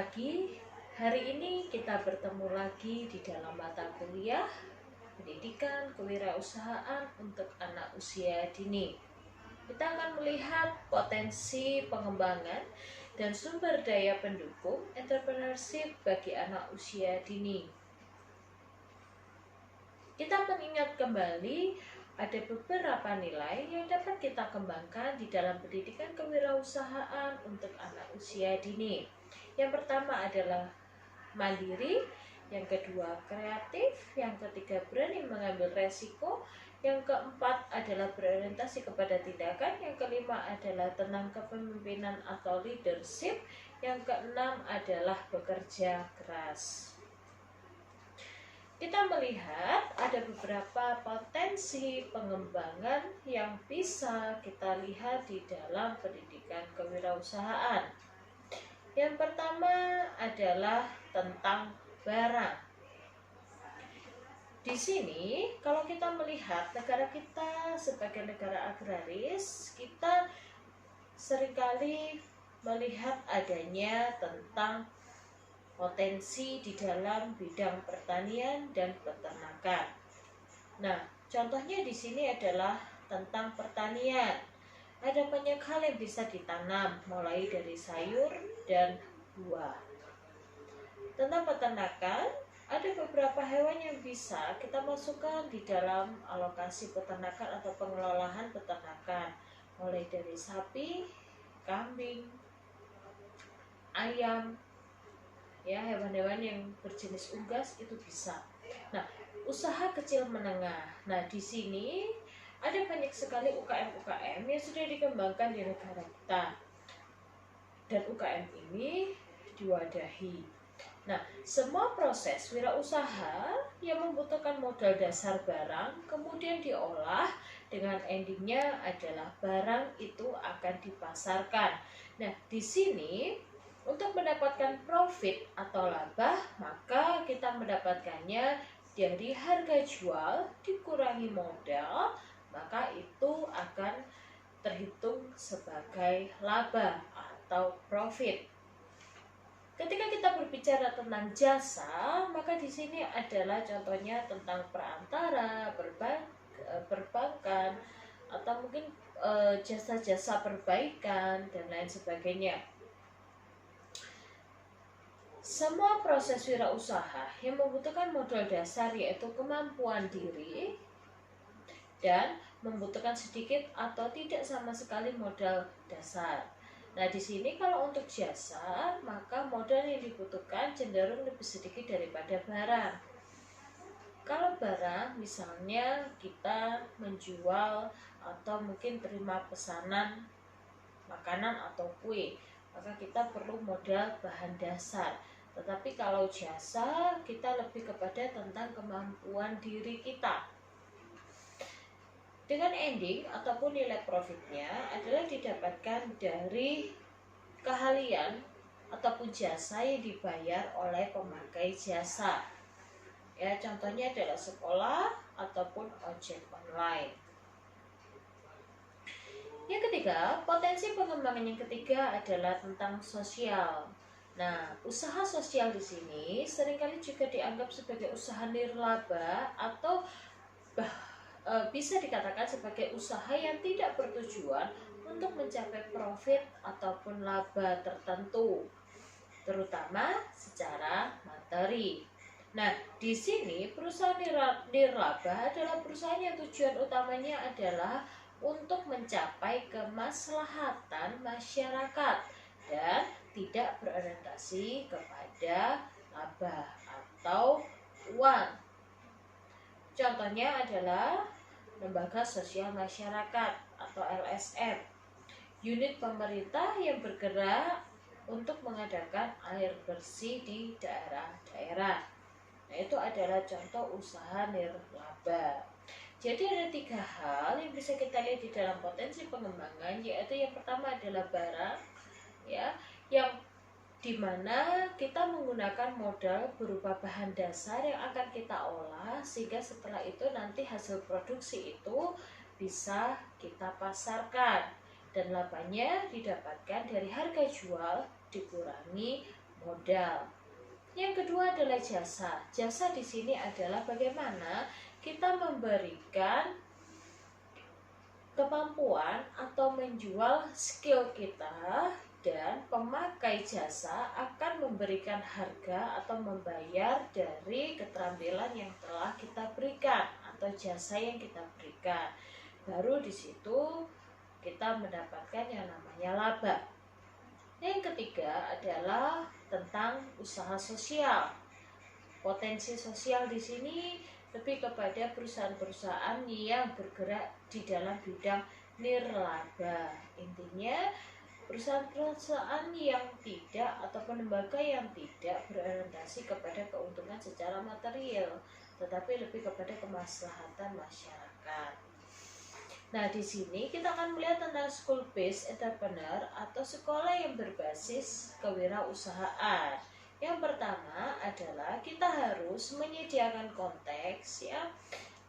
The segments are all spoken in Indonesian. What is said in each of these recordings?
pagi. Hari ini kita bertemu lagi di dalam mata kuliah Pendidikan Kewirausahaan untuk Anak Usia Dini. Kita akan melihat potensi pengembangan dan sumber daya pendukung entrepreneurship bagi anak usia dini. Kita mengingat kembali ada beberapa nilai yang dapat kita kembangkan di dalam pendidikan kewirausahaan untuk anak usia dini. Yang pertama adalah mandiri, yang kedua kreatif, yang ketiga berani mengambil resiko, yang keempat adalah berorientasi kepada tindakan, yang kelima adalah tentang kepemimpinan atau leadership, yang keenam adalah bekerja keras. Kita melihat ada beberapa potensi pengembangan yang bisa kita lihat di dalam pendidikan kewirausahaan. Yang pertama adalah tentang barang. Di sini kalau kita melihat negara kita sebagai negara agraris, kita seringkali melihat adanya tentang potensi di dalam bidang pertanian dan peternakan. Nah, contohnya di sini adalah tentang pertanian. Ada banyak hal yang bisa ditanam, mulai dari sayur dan buah. Tentang peternakan, ada beberapa hewan yang bisa kita masukkan di dalam alokasi peternakan atau pengelolaan peternakan, mulai dari sapi, kambing, ayam, ya, hewan-hewan yang berjenis unggas itu bisa. Nah, usaha kecil menengah. Nah, di sini ada banyak sekali UKM-UKM yang sudah dikembangkan di negara kita. Dan UKM ini diwadahi. Nah, semua proses wirausaha yang membutuhkan modal dasar barang kemudian diolah dengan endingnya adalah barang itu akan dipasarkan. Nah, di sini untuk mendapatkan profit atau laba, maka kita mendapatkannya dari harga jual dikurangi modal, maka itu akan terhitung sebagai laba atau profit. Ketika kita berbicara tentang jasa, maka di sini adalah contohnya tentang perantara, perbankan, atau mungkin jasa-jasa perbaikan dan lain sebagainya. Semua proses wirausaha yang membutuhkan modal dasar yaitu kemampuan diri dan membutuhkan sedikit atau tidak sama sekali modal dasar. Nah, di sini kalau untuk jasa, maka modal yang dibutuhkan cenderung lebih sedikit daripada barang. Kalau barang, misalnya kita menjual atau mungkin terima pesanan makanan atau kue, maka kita perlu modal bahan dasar. Tetapi kalau jasa, kita lebih kepada tentang kemampuan diri kita. Dengan ending ataupun nilai profitnya adalah didapatkan dari keahlian ataupun jasa yang dibayar oleh pemakai jasa. Ya, contohnya adalah sekolah ataupun ojek online. Yang ketiga, potensi pengembangan yang ketiga adalah tentang sosial. Nah, usaha sosial di sini seringkali juga dianggap sebagai usaha nirlaba atau bisa dikatakan sebagai usaha yang tidak bertujuan untuk mencapai profit ataupun laba tertentu, terutama secara materi. Nah, di sini perusahaan nirlaba adalah perusahaan yang tujuan utamanya adalah untuk mencapai kemaslahatan masyarakat dan tidak berorientasi kepada laba atau uang. Contohnya adalah lembaga sosial masyarakat atau LSM, unit pemerintah yang bergerak untuk mengadakan air bersih di daerah-daerah. Nah, itu adalah contoh usaha nirlaba. Jadi ada 3 hal yang bisa kita lihat di dalam potensi pengembangan, yaitu yang pertama adalah barang, ya, yang dimana kita menggunakan modal berupa bahan dasar yang akan kita olah, sehingga setelah itu nanti hasil produksi itu bisa kita pasarkan dan labanya didapatkan dari harga jual dikurangi modal. Yang kedua adalah jasa. Jasa di sini adalah bagaimana kita memberikan kemampuan atau menjual skill kita, dan pemakai jasa akan memberikan harga atau membayar dari keterampilan yang telah kita berikan atau jasa yang kita berikan. Baru di situ kita mendapatkan yang namanya laba. Yang ketiga adalah tentang usaha sosial. Potensi sosial di sini lebih kepada perusahaan-perusahaan yang bergerak di dalam bidang nirlaba. Intinya perusahaan-perusahaan yang tidak ataupun lembaga yang tidak berorientasi kepada keuntungan secara material, tetapi lebih kepada kemaslahatan masyarakat. Nah, di sini kita akan melihat tentang school based entrepreneur atau sekolah yang berbasis kewirausahaan. Yang pertama adalah kita harus menyediakan konteks ya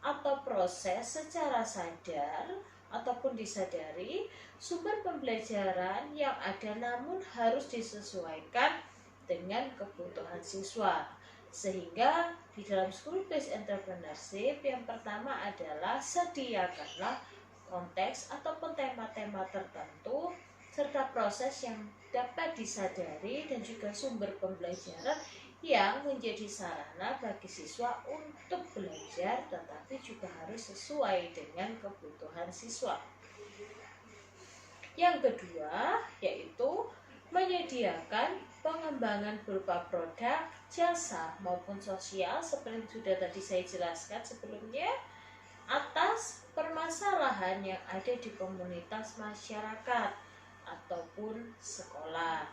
atau proses secara sadar ataupun disadari sumber pembelajaran yang ada, namun harus disesuaikan dengan kebutuhan siswa. Sehingga di dalam school based entrepreneurship yang pertama adalah sediakanlah konteks ataupun tema-tema tertentu serta proses yang dapat disadari dan juga sumber pembelajaran yang menjadi sarana bagi siswa untuk belajar, tetapi juga harus sesuai dengan kebutuhan siswa. Yang kedua yaitu menyediakan pengembangan berupa produk, jasa maupun sosial seperti sudah tadi saya jelaskan sebelumnya atas permasalahan yang ada di komunitas masyarakat ataupun sekolah.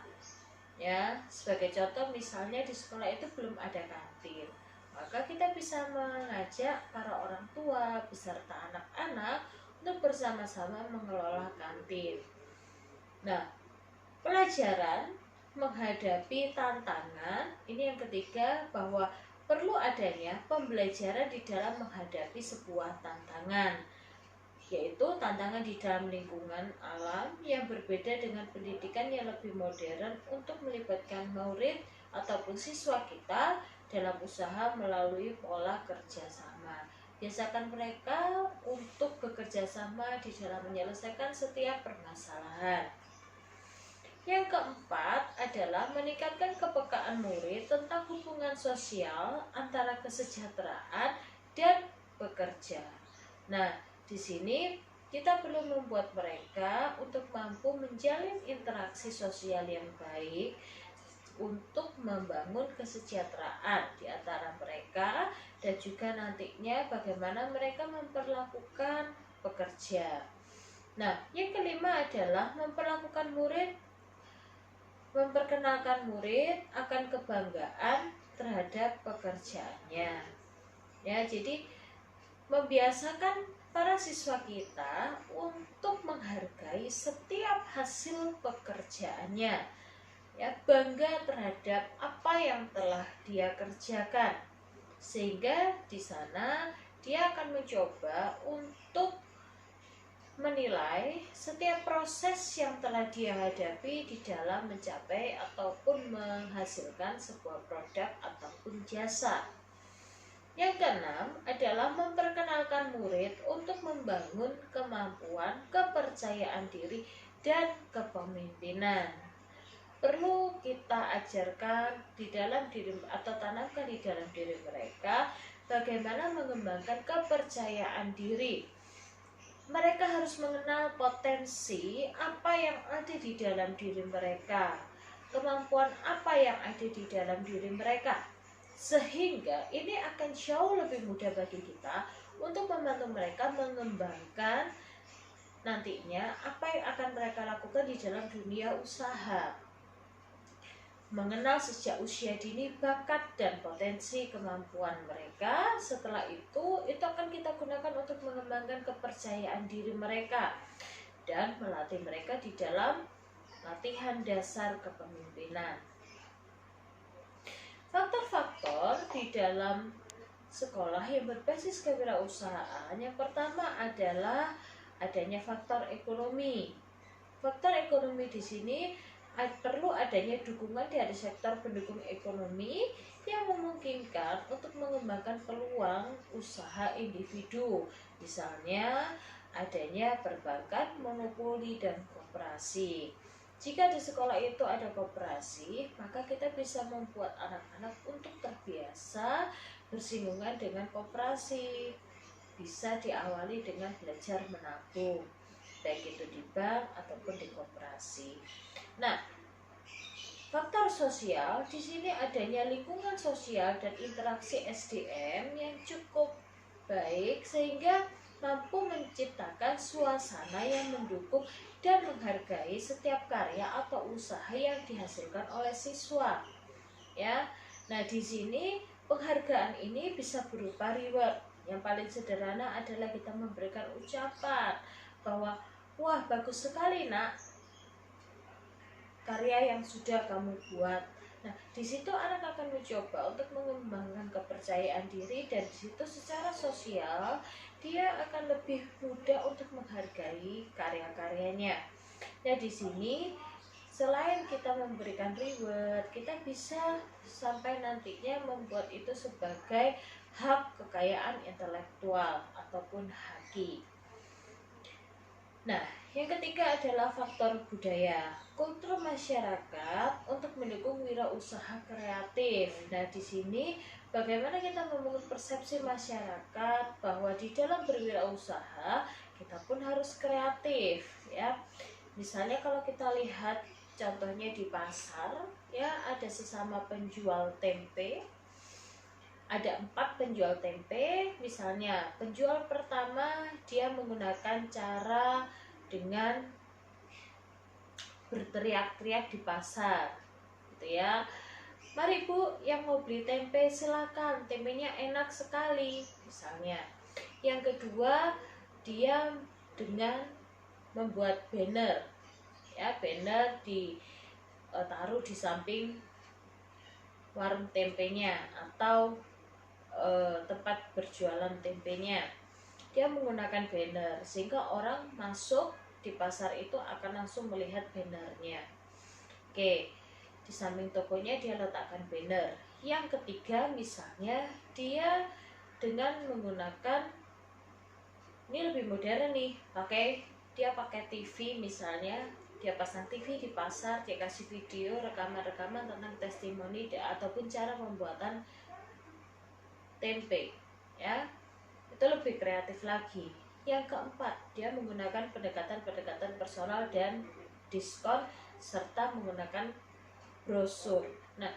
Ya, sebagai contoh misalnya di sekolah itu belum ada kantin, maka kita bisa mengajak para orang tua beserta anak-anak untuk bersama-sama mengelola kantin. Nah, pelajaran menghadapi tantangan ini yang ketiga, bahwa perlu adanya pembelajaran di dalam menghadapi sebuah tantangan, yaitu tantangan di dalam lingkungan alam yang berbeda dengan pendidikan yang lebih modern untuk melibatkan murid ataupun siswa kita dalam usaha melalui pola kerjasama. Biasakan mereka untuk bekerja sama di dalam menyelesaikan setiap permasalahan. Yang keempat adalah meningkatkan kepekaan murid tentang hubungan sosial antara kesejahteraan dan bekerja. Nah, di sini kita perlu membuat mereka untuk mampu menjalin interaksi sosial yang baik untuk membangun kesejahteraan di antara mereka dan juga nantinya bagaimana mereka memperlakukan pekerja. Nah, yang kelima adalah memperkenalkan murid akan kebanggaan terhadap pekerjaannya. Ya, jadi membiasakan para siswa kita untuk menghargai setiap hasil pekerjaannya. Ya, bangga terhadap apa yang telah dia kerjakan. Sehingga di sana dia akan mencoba untuk menilai setiap proses yang telah dia hadapi di dalam mencapai ataupun menghasilkan sebuah produk ataupun jasa. Yang keenam adalah memperkenalkan murid untuk membangun kemampuan, kepercayaan diri, dan kepemimpinan. Perlu kita ajarkan di dalam diri atau tanamkan di dalam diri mereka bagaimana mengembangkan kepercayaan diri. Mereka harus mengenal potensi apa yang ada di dalam diri mereka, kemampuan apa yang ada di dalam diri mereka, sehingga ini akan jauh lebih mudah bagi kita untuk membantu mereka mengembangkan nantinya apa yang akan mereka lakukan di dalam dunia usaha. Mengenal sejak usia dini bakat dan potensi kemampuan mereka. Setelah itu akan kita gunakan untuk mengembangkan kepercayaan diri mereka dan melatih mereka di dalam latihan dasar kepemimpinan. Faktor-faktor di dalam sekolah yang berbasis kewirausahaan yang pertama adalah adanya faktor ekonomi. Faktor ekonomi di sini perlu adanya dukungan dari sektor pendukung ekonomi yang memungkinkan untuk mengembangkan peluang usaha individu. Misalnya adanya perbankan, monopoli, dan koperasi. Jika di sekolah itu ada koperasi, maka kita bisa membuat anak-anak untuk terbiasa bersinggungan dengan koperasi. Bisa diawali dengan belajar menabung, baik itu di bank ataupun di koperasi. Nah, faktor sosial di sini adanya lingkungan sosial dan interaksi SDM yang cukup baik sehingga mampu menciptakan suasana yang mendukung dan menghargai setiap karya atau usaha yang dihasilkan oleh siswa. Ya. Nah, di sini penghargaan ini bisa berupa reward. Yang paling sederhana adalah kita memberikan ucapan bahwa wah, bagus sekali nak karya yang sudah kamu buat. Nah, di situ anak akan mencoba untuk mengembangkan kepercayaan diri, dan di situ secara sosial dia akan lebih mudah untuk menghargai karya-karyanya. Nah, di sini selain kita memberikan reward, kita bisa sampai nantinya membuat itu sebagai hak kekayaan intelektual ataupun haki. Nah, yang ketiga adalah faktor budaya, kultur masyarakat untuk mendukung wirausaha kreatif. Nah, di sini bagaimana kita membangun persepsi masyarakat bahwa di dalam berwirausaha kita pun harus kreatif, ya. Misalnya kalau kita lihat contohnya di pasar, ya, ada sesama penjual tempe. Ada 4 penjual tempe. Misalnya penjual pertama dia menggunakan cara dengan berteriak-teriak di pasar, gitu ya. Mari Bu, yang mau beli tempe silakan, tempenya enak sekali, misalnya. Yang kedua, dia dengan membuat banner, ya, banner taruh di samping warung tempenya atau tempat berjualan tempenya. Dia menggunakan banner sehingga orang masuk di pasar itu akan langsung melihat bannernya. Oke, di samping tokonya dia letakkan banner. Yang ketiga, misalnya dia dengan menggunakan, ini lebih modern nih, dia pakai TV misalnya, dia pasang TV di pasar, dia kasih video rekaman-rekaman tentang testimoni ataupun cara pembuatan tempe, ya. Itu lebih kreatif lagi. Yang keempat, dia menggunakan pendekatan-pendekatan personal dan diskon serta menggunakan brosur. Nah,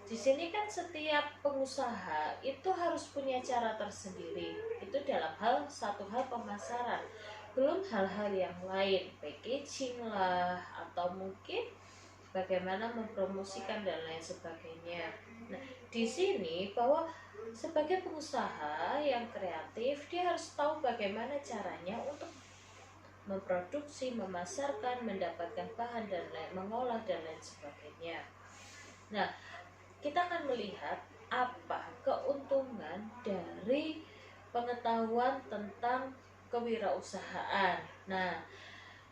di sini kan setiap pengusaha itu harus punya cara tersendiri. Itu dalam satu hal pemasaran. Belum hal-hal yang lain, packaging lah, atau mungkin bagaimana mempromosikan dan lain sebagainya. Nah, di sini bahwa sebagai pengusaha yang kreatif, dia harus tahu bagaimana caranya untuk memproduksi, memasarkan, mendapatkan bahan dan mengolah dan lain sebagainya. Nah, kita akan melihat apa keuntungan dari pengetahuan tentang kewirausahaan. Nah,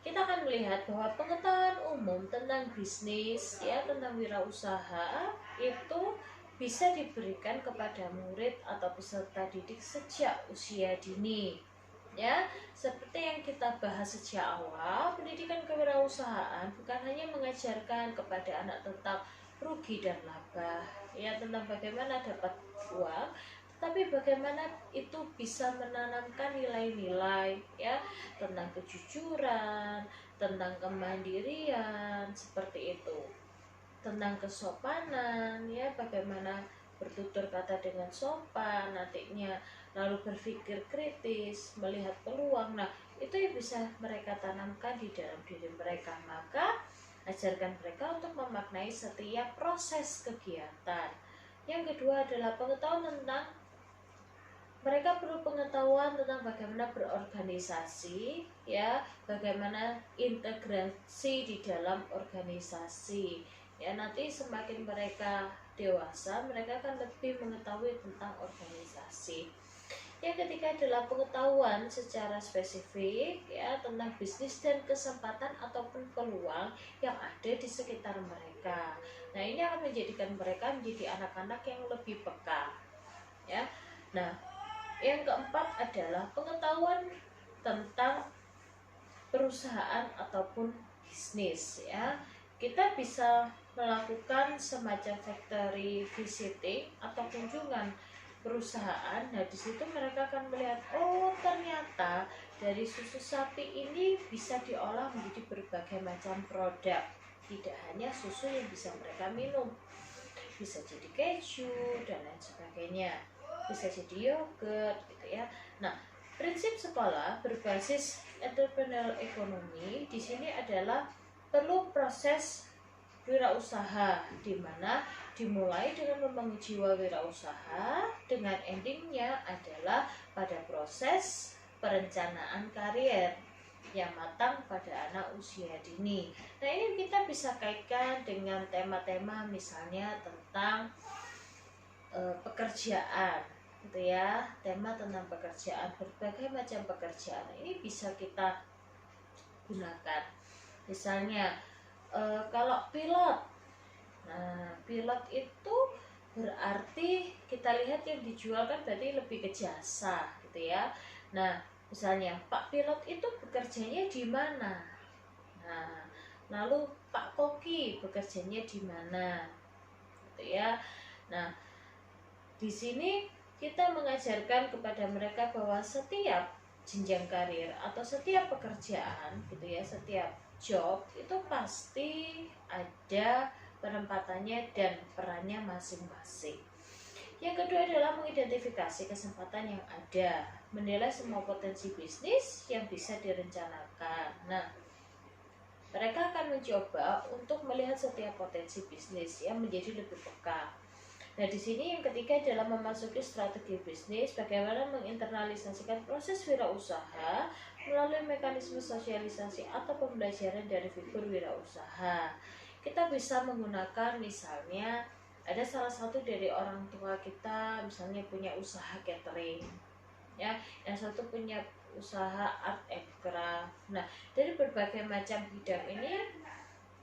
kita akan melihat bahwa pengetahuan umum tentang bisnis, ya, tentang wirausaha itu bisa diberikan kepada murid atau peserta didik sejak usia dini. Ya, seperti yang kita bahas sejak awal, pendidikan kewirausahaan bukan hanya mengajarkan kepada anak tentang rugi dan laba, ya, tentang bagaimana dapat uang, tapi bagaimana itu bisa menanamkan nilai-nilai, ya, tentang kejujuran, tentang kemandirian, seperti itu, tentang kesopanan, ya, bagaimana bertutur kata dengan sopan nantinya, lalu berpikir kritis, melihat peluang. Nah, itu yang bisa mereka tanamkan di dalam diri mereka. Maka ajarkan mereka untuk memaknai setiap proses kegiatan. Yang kedua adalah pengetahuan tentang, mereka perlu pengetahuan tentang bagaimana berorganisasi, ya, bagaimana integrasi di dalam organisasi. Ya, nanti semakin mereka dewasa, mereka akan lebih mengetahui tentang organisasi. Yang ketiga adalah pengetahuan secara spesifik ya tentang bisnis dan kesempatan ataupun peluang yang ada di sekitar mereka. Nah, ini akan menjadikan mereka menjadi anak-anak yang lebih peka ya. Nah, yang keempat adalah pengetahuan tentang perusahaan ataupun bisnis ya. Kita bisa melakukan semacam factory visiting atau kunjungan perusahaan. Nah, di situ mereka akan melihat, oh ternyata dari susu sapi ini bisa diolah menjadi berbagai macam produk. Tidak hanya susu yang bisa mereka minum, bisa jadi keju dan lain sebagainya, bisa jadi yogurt gitu ya. Nah, prinsip sekolah berbasis entrepreneurial ekonomi di sini adalah perlu proses wirausaha, di mana dimulai dengan membangun jiwa wirausaha, dengan endingnya adalah pada proses perencanaan karier yang matang pada anak usia dini. Nah, ini kita bisa kaitkan dengan tema-tema misalnya tentang pekerjaan gitu ya, tema tentang pekerjaan, berbagai macam pekerjaan ini bisa kita gunakan. Misalnya kalau pilot, nah pilot itu berarti kita lihat yang dijual kan berarti lebih ke jasa gitu ya. Nah, misalnya Pak Pilot itu bekerjanya di mana? Nah, lalu Pak Koki bekerjanya di mana? Gitu ya. Nah, di sini kita mengajarkan kepada mereka bahwa setiap jenjang karir atau setiap pekerjaan gitu ya, setiap job itu pasti ada penempatannya dan perannya masing-masing. Yang kedua adalah mengidentifikasi kesempatan yang ada, menilai semua potensi bisnis yang bisa direncanakan. Nah, mereka akan mencoba untuk melihat setiap potensi bisnis yang menjadi lebih peka. Nah, di sini yang ketiga adalah memasuki strategi bisnis, bagaimana menginternalisasikan proses wirausaha melalui mekanisme sosialisasi atau pembelajaran dari figur wirausaha. Kita bisa menggunakan misalnya ada salah satu dari orang tua kita misalnya punya usaha catering ya, yang satu punya usaha art and craft. Nah, dari berbagai macam bidang ini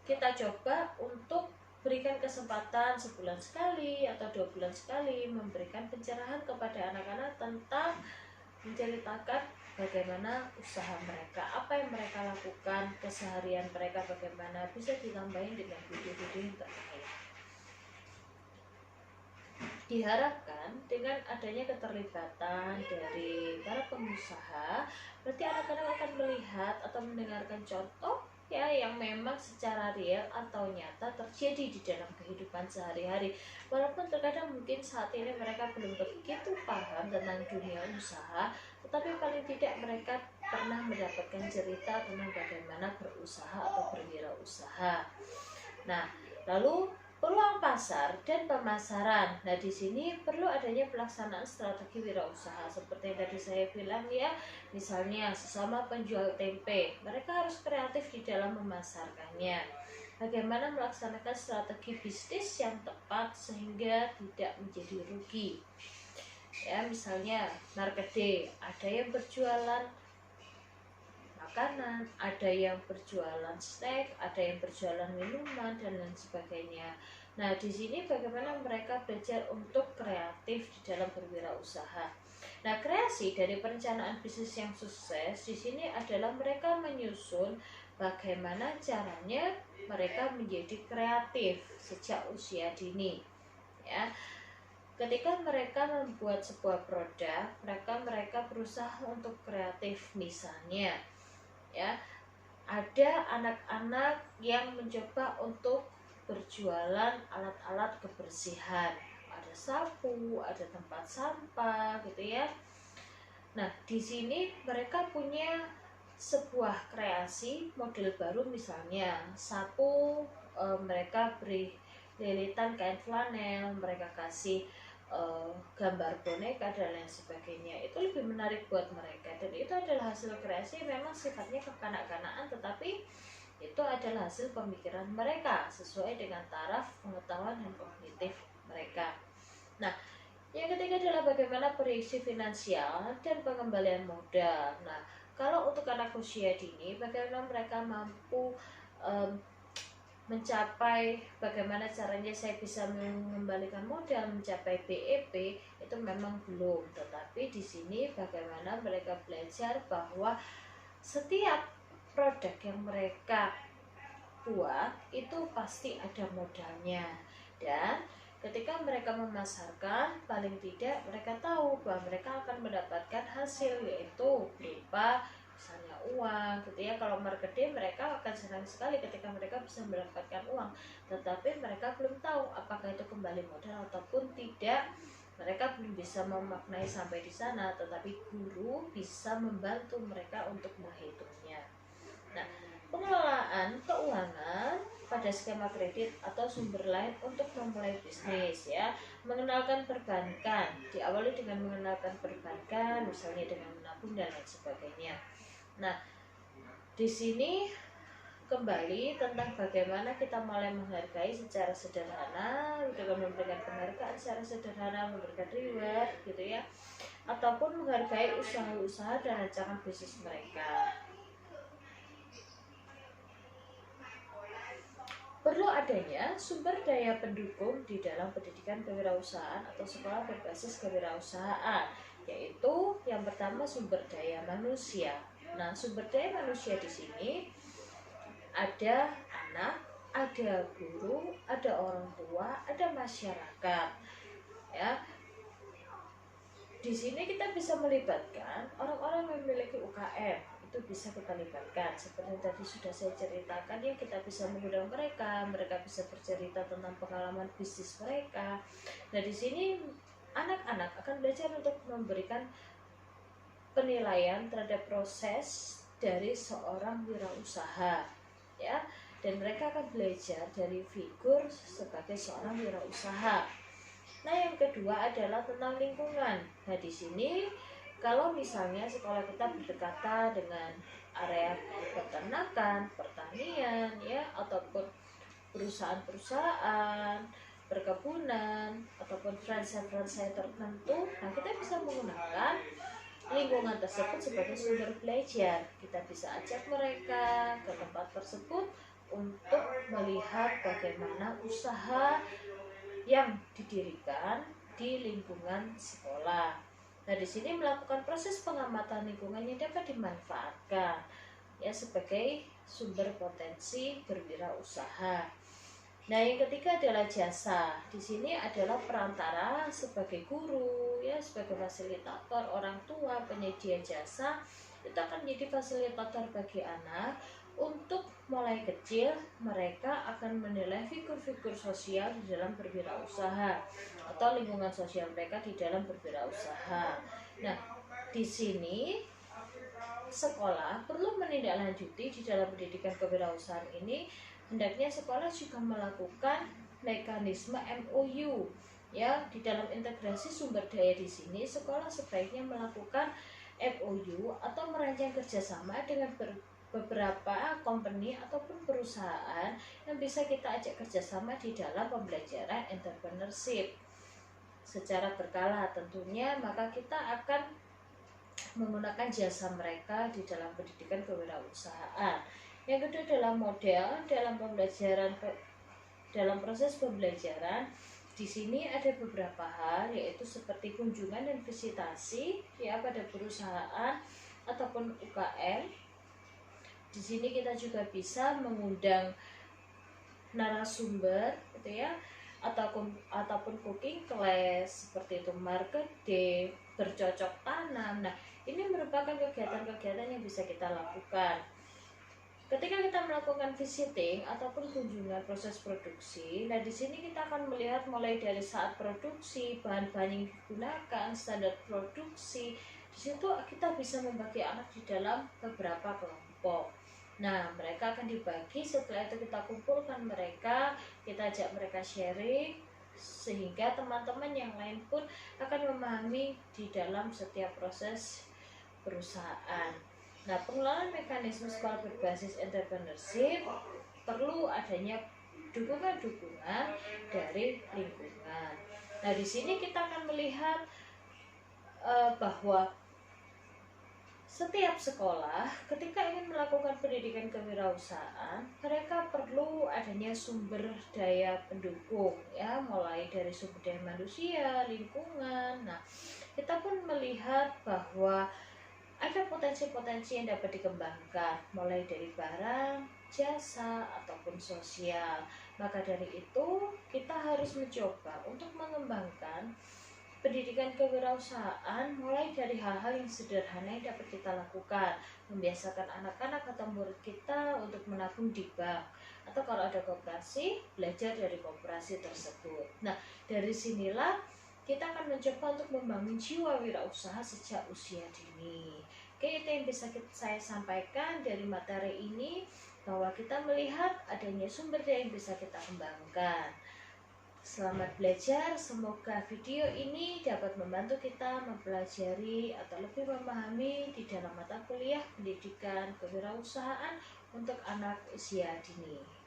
kita coba untuk berikan kesempatan sebulan sekali atau 2 bulan sekali memberikan pencerahan kepada anak-anak tentang menceritakan bagaimana usaha mereka, apa yang mereka lakukan, keseharian mereka bagaimana, bisa ditambahin dengan video-video yang terkait. Diharapkan dengan adanya keterlibatan dari para pengusaha, berarti anak-anak akan melihat atau mendengarkan contoh ya yang memang secara real atau nyata terjadi di dalam kehidupan sehari-hari. Walaupun terkadang mungkin saat ini mereka belum begitu paham tentang dunia usaha, tetapi paling tidak mereka pernah mendapatkan cerita tentang bagaimana berusaha atau berwirausaha. Nah, lalu peluang pasar dan pemasaran. Nah, di sini perlu adanya pelaksanaan strategi wirausaha seperti yang tadi saya bilang ya. Misalnya sesama penjual tempe, mereka harus kreatif di dalam memasarkannya. Bagaimana melaksanakan strategi bisnis yang tepat sehingga tidak menjadi rugi. Ya, misalnya marketing, ada yang berjualan makanan, ada yang berjualan snack, ada yang berjualan minuman dan lain sebagainya. Nah, di sini bagaimana mereka belajar untuk kreatif di dalam berwirausaha. Nah, kreasi dari perencanaan bisnis yang sukses di sini adalah mereka menyusun bagaimana caranya mereka menjadi kreatif sejak usia dini. Ya. Ketika mereka membuat sebuah produk, mereka berusaha untuk kreatif. Misalnya ya, ada anak-anak yang mencoba untuk berjualan alat-alat kebersihan, ada sapu, ada tempat sampah gitu ya. Nah, di sini mereka punya sebuah kreasi model baru, misalnya sapu, mereka beri lilitan kain flanel, mereka kasih gambar boneka dan lain sebagainya. Itu lebih menarik buat mereka dan itu adalah hasil kreasi memang sifatnya kekanak-kanakan, tetapi itu adalah hasil pemikiran mereka sesuai dengan taraf pengetahuan dan kognitif mereka. Nah, yang ketiga adalah bagaimana bagaimana proyeksi finansial dan pengembalian modal. Nah, kalau untuk anak usia dini, bagaimana mereka mampu mencapai, bagaimana caranya saya bisa mengembalikan modal, mencapai BEP, itu memang belum. Tetapi di sini bagaimana mereka belajar bahwa setiap produk yang mereka buat itu pasti ada modalnya, dan ketika mereka memasarkan, paling tidak mereka tahu bahwa mereka akan mendapatkan hasil, yaitu berupa misalnya uang gitu ya. Kalau marketing, mereka akan senang sekali ketika mereka bisa mendapatkan uang, tetapi mereka belum tahu apakah itu kembali modal ataupun tidak. Mereka belum bisa memaknai sampai di sana, tetapi guru bisa membantu mereka untuk menghitungnya. Nah, pengelolaan keuangan pada skema kredit atau sumber lain untuk memulai bisnis ya. Mengenalkan perbankan, diawali dengan mengenalkan perbankan, misalnya dengan menabung dan lain sebagainya. Nah, di sini kembali tentang bagaimana kita mulai menghargai secara sederhana, dengan memberikan penghargaan secara sederhana, memberikan reward gitu ya, ataupun menghargai usaha-usaha dan rancangan bisnis mereka. Perlu adanya sumber daya pendukung di dalam pendidikan kewirausahaan atau sekolah berbasis kewirausahaan, yaitu yang pertama sumber daya manusia. Nah, sumber daya manusia di sini ada anak, ada guru, ada orang tua, ada masyarakat. Ya, di sini kita bisa melibatkan orang-orang yang memiliki UKM, itu bisa kita libatkan. Seperti tadi sudah saya ceritakan ya, kita bisa mengundang mereka bisa bercerita tentang pengalaman bisnis mereka. Nah, di sini anak-anak akan belajar untuk memberikan penilaian terhadap proses dari seorang wirausaha ya, dan mereka akan belajar dari figur sebagai seorang wirausaha. Nah, yang kedua adalah tentang lingkungan. Nah, di sini kalau misalnya sekolah kita berdekatan dengan area peternakan, pertanian ya, ataupun perusahaan-perusahaan, perkebunan, ataupun franchise tertentu, nah kita bisa menggunakan lingkungan tersebut sebagai sumber belajar. Kita bisa ajak mereka ke tempat tersebut untuk melihat bagaimana usaha yang didirikan di lingkungan sekolah. Nah, di sini melakukan proses pengamatan lingkungan yang dapat dimanfaatkan ya sebagai sumber potensi berwirausaha. Nah, yang ketiga adalah jasa. Di sini adalah perantara sebagai guru ya, sebagai fasilitator, orang tua, penyedia jasa, itu akan menjadi fasilitator bagi anak. Untuk mulai kecil, mereka akan menilai figur-figur sosial di dalam berwirausaha atau lingkungan sosial mereka di dalam berwirausaha. Nah, di sini sekolah perlu menindaklanjuti di dalam pendidikan kewirausahaan ini. Hendaknya sekolah juga melakukan mekanisme MOU ya, di dalam integrasi sumber daya. Di sini sekolah sebaiknya melakukan MOU atau merancang kerjasama dengan beberapa company ataupun perusahaan yang bisa kita ajak kerjasama di dalam pembelajaran entrepreneurship secara berkala tentunya. Maka kita akan menggunakan jasa mereka di dalam pendidikan kewirausahaan. Yang kedua adalah model dalam pembelajaran, dalam proses pembelajaran. Di sini ada beberapa hal, yaitu seperti kunjungan dan visitasi ya pada perusahaan ataupun UKM. Di sini kita juga bisa mengundang narasumber gitu ya, ataupun cooking class, seperti itu marketing, bercocok tanam. Nah, ini merupakan kegiatan-kegiatan yang bisa kita lakukan. Ketika kita melakukan visiting ataupun kunjungan proses produksi, nah di sini kita akan melihat mulai dari saat produksi, bahan-bahan yang digunakan, standar produksi. Di situ kita bisa membagi anak di dalam beberapa kelompok. Nah, mereka akan dibagi, setelah itu kita kumpulkan mereka, kita ajak mereka sharing, sehingga teman-teman yang lain pun akan memahami di dalam setiap proses perusahaan. Nah, pengelolaan mekanisme sekolah berbasis entrepreneurship perlu adanya dukungan-dukungan dari lingkungan. Nah, di sini kita akan melihat bahwa setiap sekolah ketika ingin melakukan pendidikan kewirausahaan, mereka perlu adanya sumber daya pendukung ya, mulai dari sumber daya manusia, lingkungan. Nah, kita pun melihat bahwa ada potensi-potensi yang dapat dikembangkan mulai dari barang, jasa, ataupun sosial. Maka dari itu kita harus mencoba untuk mengembangkan pendidikan kewirausahaan mulai dari hal-hal yang sederhana yang dapat kita lakukan. Membiasakan anak-anak atau murid kita untuk menabung di bank, atau kalau ada koperasi, belajar dari koperasi tersebut. Nah, dari sinilah kita akan mencoba untuk membangun jiwa wirausaha sejak usia dini. Oke, itu yang bisa saya sampaikan dari materi ini, bahwa kita melihat adanya sumber daya yang bisa kita kembangkan. Selamat belajar, semoga video ini dapat membantu kita mempelajari atau lebih memahami di dalam mata kuliah pendidikan kewirausahaan untuk anak usia dini.